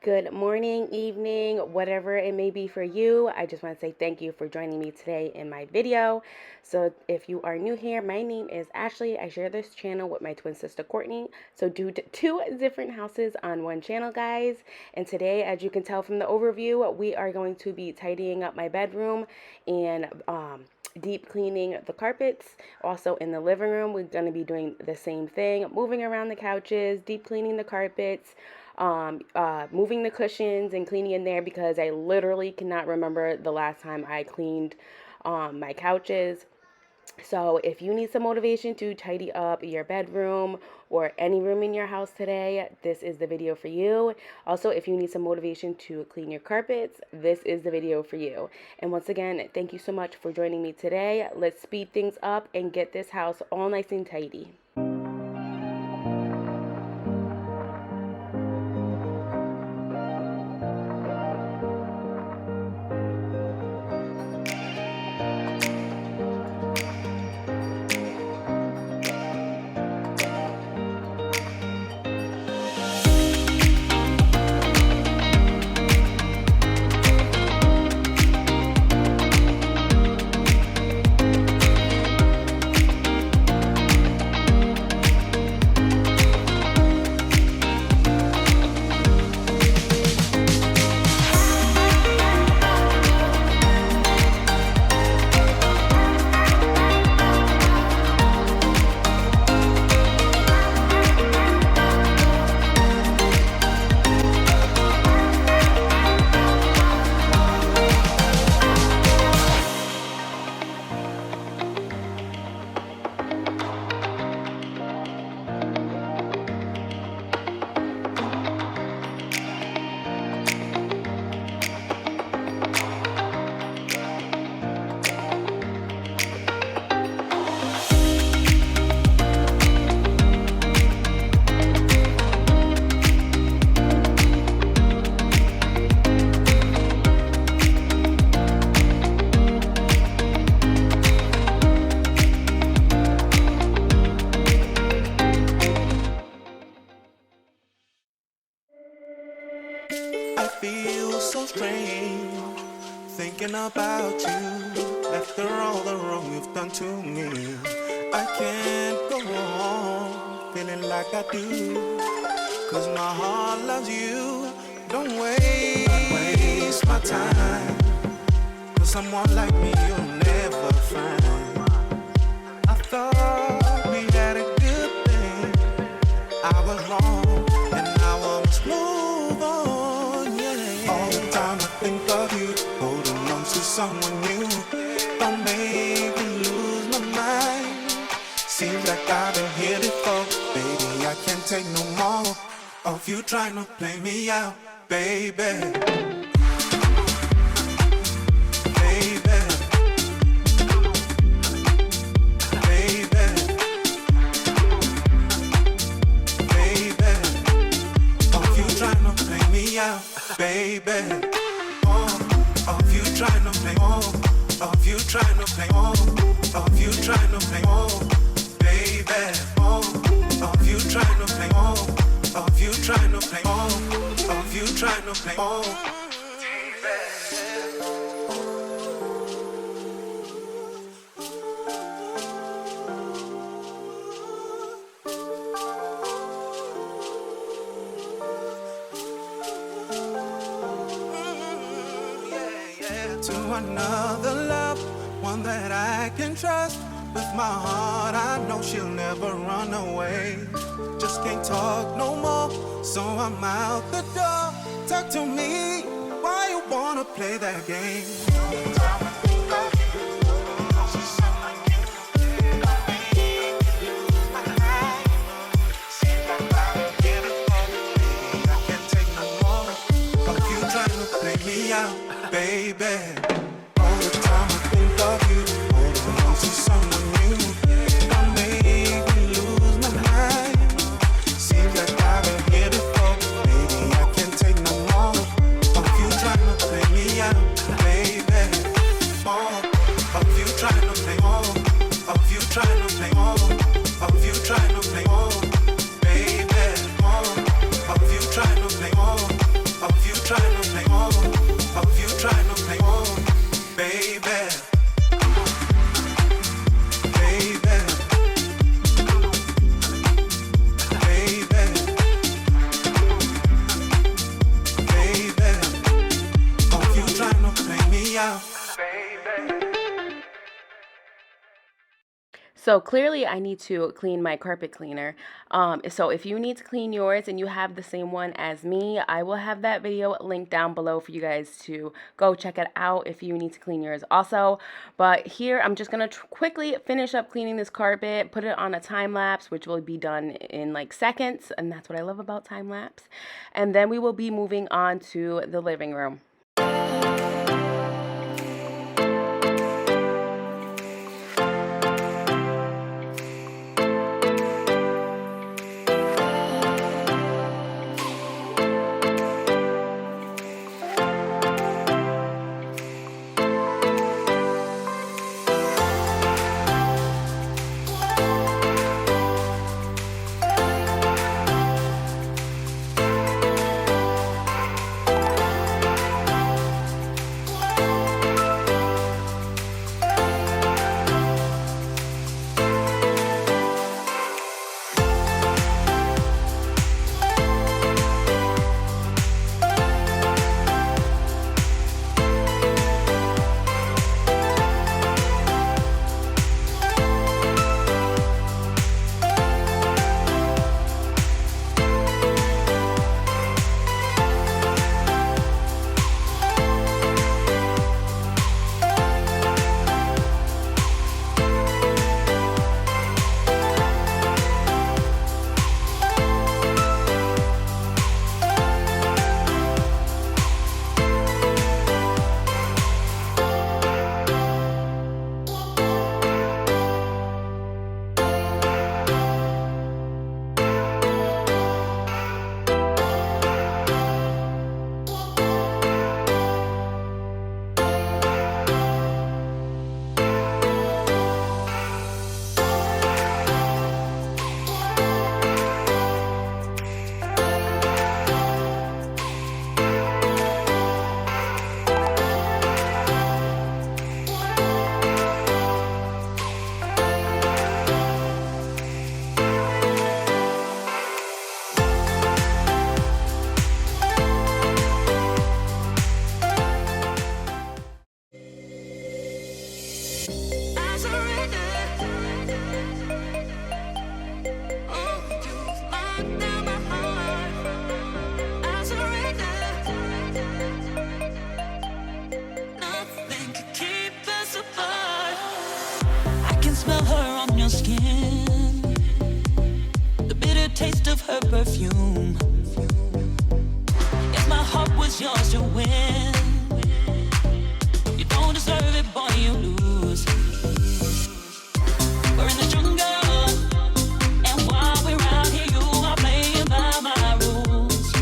Good morning, evening, whatever it may be for you. I just want to say thank you for joining me today in my video. So if you are new here, my name is Ashley. I share this channel with my twin sister Courtney. So do two different houses on one channel, guys. And today, as you can tell from the overview, we are going to be tidying up my bedroom and deep cleaning the carpets. Also in the living room, we're going to be doing the same thing, moving around the couches, deep cleaning the carpets, moving the cushions and cleaning in there, because I literally cannot remember the last time I cleaned my couches. So if you need some motivation to tidy up your bedroom or any room in your house today, this is the video for you. Also, if you need some motivation to clean your carpets, this is the video for you. And once again, thank you so much for joining me today. Let's speed things up and get this house all nice and tidy. So strange thinking about you after all the wrong you've done to me. I can't go on feeling like I do, 'cause my heart loves you. Don't waste my time, 'cause someone like me you'll never find. I thought we had a good thing, I was wrong, and now I must move on, yeah. All the time I think of you, holding on to someone new. Don't make me lose my mind. Seems like I've been here before, baby, I can't take no more of you trying to play me out, baby. Baby, oh, you trying to play, oh, of you trying to play on, of you trying to play on, baby, on, of you trying to play on, of you trying to play on, of you trying to play on. To another love, one that I can trust. With my heart, I know she'll never run away. Just can't talk no more, so I'm out the door. Talk to me, why you wanna play that game? I can't take no more of you trying to play me out. Baby, all the time I think of you, holding on to someone new. Don't make me lose my mind. Seems like I've been here before. Baby, I can't take no more of you trying to play me out. Baby, more of you trying to play on, of you trying to play on, of you trying to play on. Baby, more of you trying to play on, of you trying to play on. Of you trying to play on, baby, baby, baby, baby. Of you trying to play me out, baby. So clearly I need to clean my carpet cleaner. So if you need to clean yours and you have the same one as me, I will have that video linked down below for you guys to go check it out if you need to clean yours also. But here I'm just going to quickly finish up cleaning this carpet, put it on a time lapse, which will be done in like seconds. And that's what I love about time lapse. And then we will be moving on to the living room. perfume. If my heart was yours to win, you don't deserve it, boy, you lose. We're in the jungle, and while we're out here, you are playing by my rules.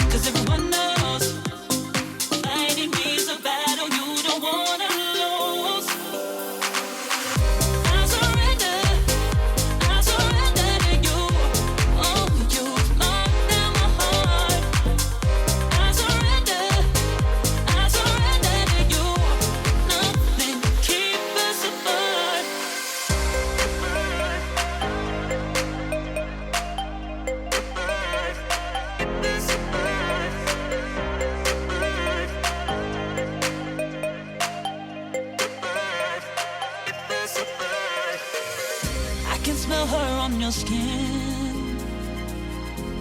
'Cause everyone knows fighting me's a battle you don't smell her on your skin,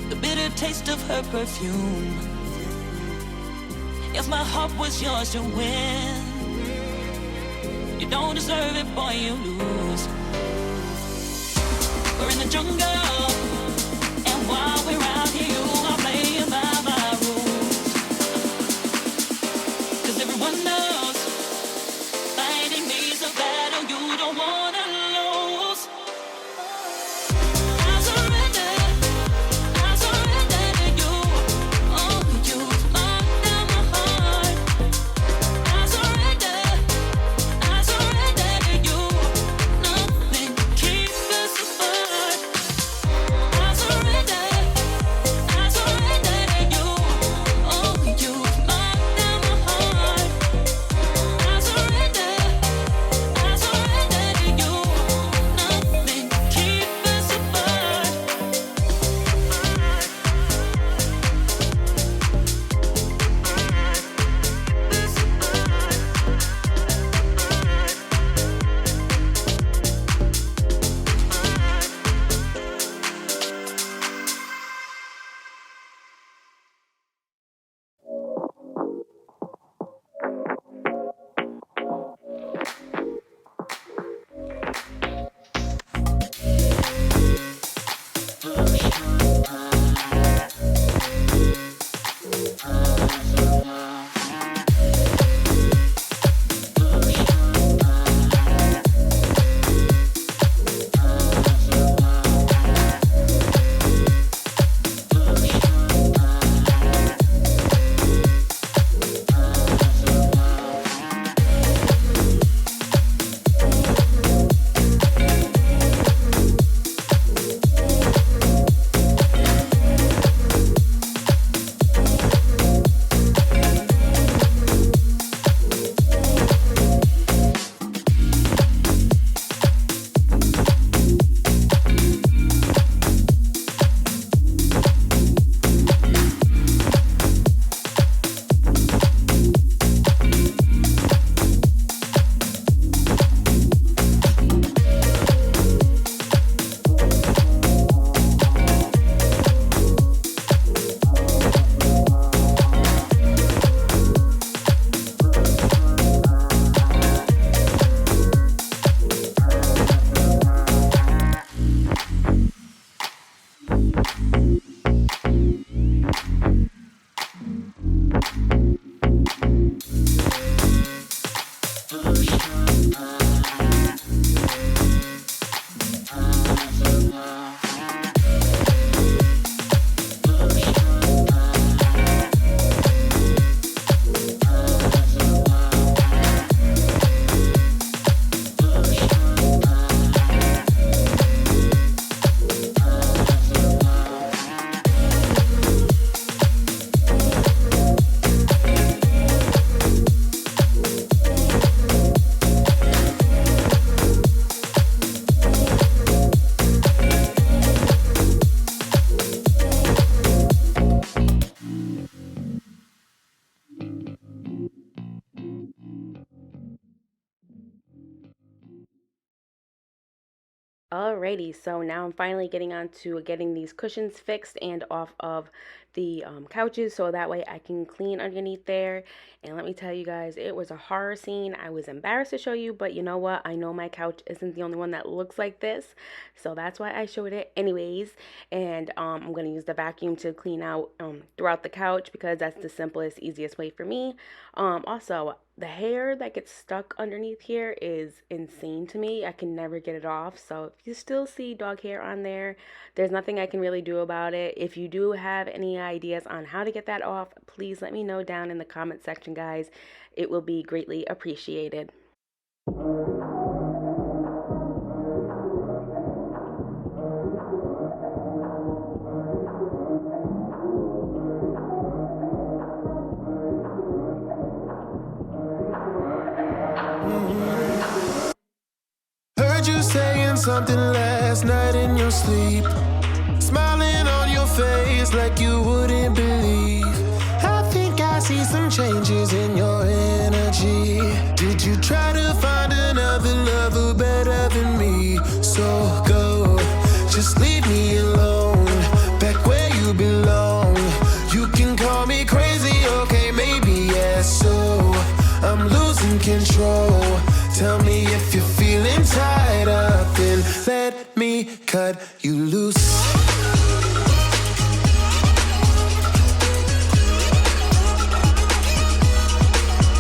the bitter taste of her perfume. If my heart was yours to win, you don't deserve it, boy, you lose. We're in the jungle, and while we're out here, you are playing by my rules. 'Cause everyone knows fighting me's a battle you don't wanna lose. I surrender to you. Oh, you've locked down my heart. I surrender to you. Nothing keeps us apart. I surrender to you. Oh, you've locked down my heart. I surrender to you. Nothing keeps us apart. Alrighty, so now I'm finally getting on to getting these cushions fixed and off of the couches so that way I can clean underneath there. And let me tell you guys, it was a horror scene. I was embarrassed to show you, but you know what? I know my couch isn't the only one that looks like this, so that's why I showed it anyways. And I'm going to use the vacuum to clean out throughout the couch because that's the simplest, easiest way for me. Also, the hair that gets stuck underneath here is insane to me. I can never get it off. So if you still see dog hair on there, there's nothing I can really do about it. If you do have any ideas on how to get that off, please let me know down in the comment section, guys. It will be greatly appreciated. Heard you saying something last night in your sleep, smiling on your face like you wouldn't believe. I think I see some changes in your energy. Did you try to find another lover better than me? So go losing control. Tell me if you're feeling tied up, then let me cut you loose.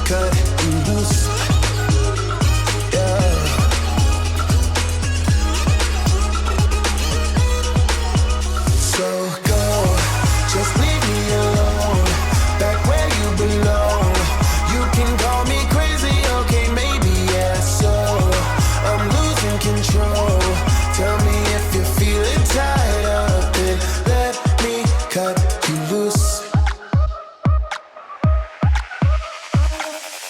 Cut you loose. Yeah. So go, just leave me alone, back where you belong. You can call me crazy, okay, maybe, yeah. So I'm losing control. Tell me if you're feeling tied up, then let me cut you loose.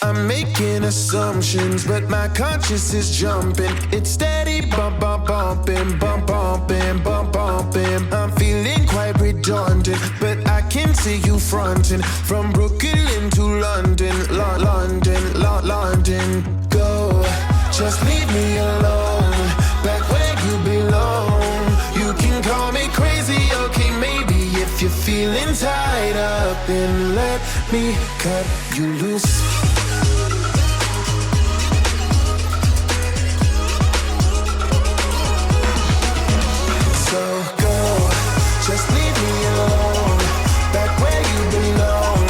I'm making assumptions, but my conscience is jumping. It's steady bump, bump, bumping, bump, bumping, bump, bumping. I'm feeling quite redundant, but I can see you fronting. From Brooklyn to London, London. Go, just leave me alone, back where you belong. You can call me crazy, okay, maybe. If you're feeling tied up, then let me cut you loose. So go, just leave me alone, back where you belong.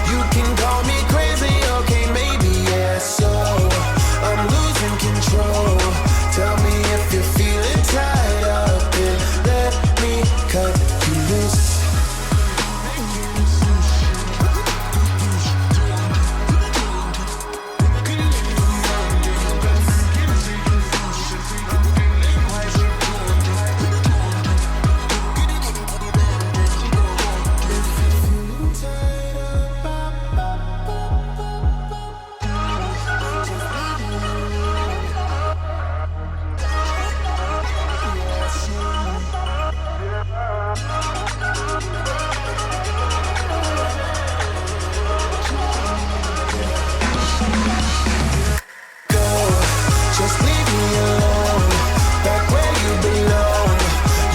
You can call me crazy, okay, maybe, yeah. So I'm losing control. Tell me if you're feeling tied up, then let me cut you loose. Just leave me alone, back where you belong.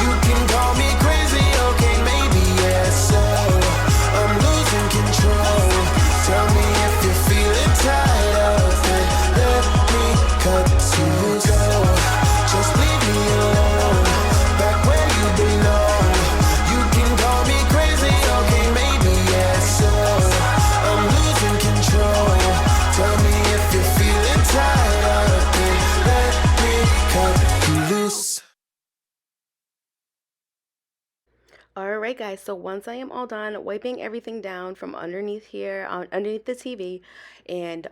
You can call me crazy, okay, maybe, yeah. So I'm losing control. Tell me if you're feeling tired up, then let me cut you loose. Just leave me alone, back where you belong. You can call me crazy, okay, maybe, yeah. So I'm losing control. Tell me if you're feeling tired up, then let me cut you loose. Alright guys, so once I am all done wiping everything down from underneath here, underneath the TV, and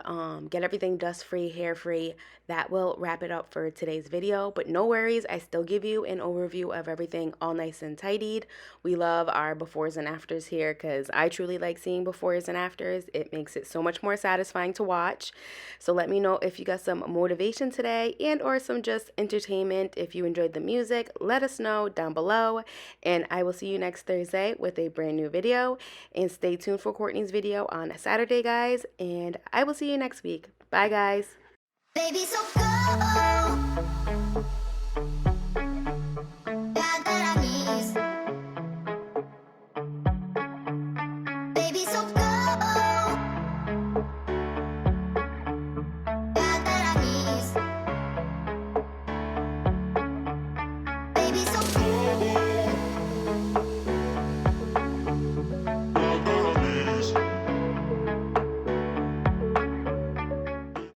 get everything dust free, hair free, that will wrap it up for today's video. But no worries, I still give you an overview of everything all nice and tidied. We love our befores and afters here because I truly like seeing befores and afters. It makes it so much more satisfying to watch. So let me know if you got some motivation today and or some just entertainment. If you enjoyed the music, let us know down below, and I will see you next Thursday with a brand new video. And stay tuned for Courtney's video on Saturday, guys, and I will see you next week. Bye guys. Baby, so go.